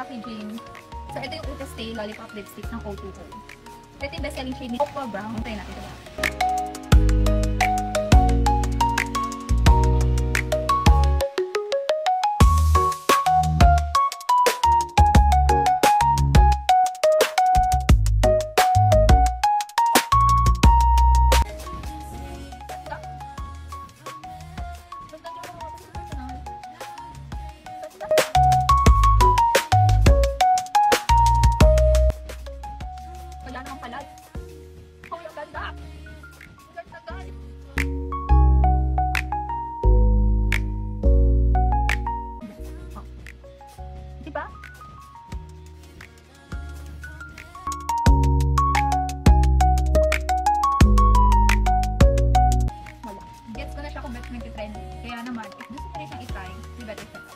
packaging. So, ito yung Ultra Stay Lollipop Lipstick ng O2O. Ito yung best-selling shade ni Aqua Brown. Try natin ito. Wala namang palad. Oh, ang ganda! Ang ganda, guys! Oh. Diba? Wala. Gets ko na siya kung ba't nag-trend. Kaya naman, if gusto ko rin siyang itry, di better siya.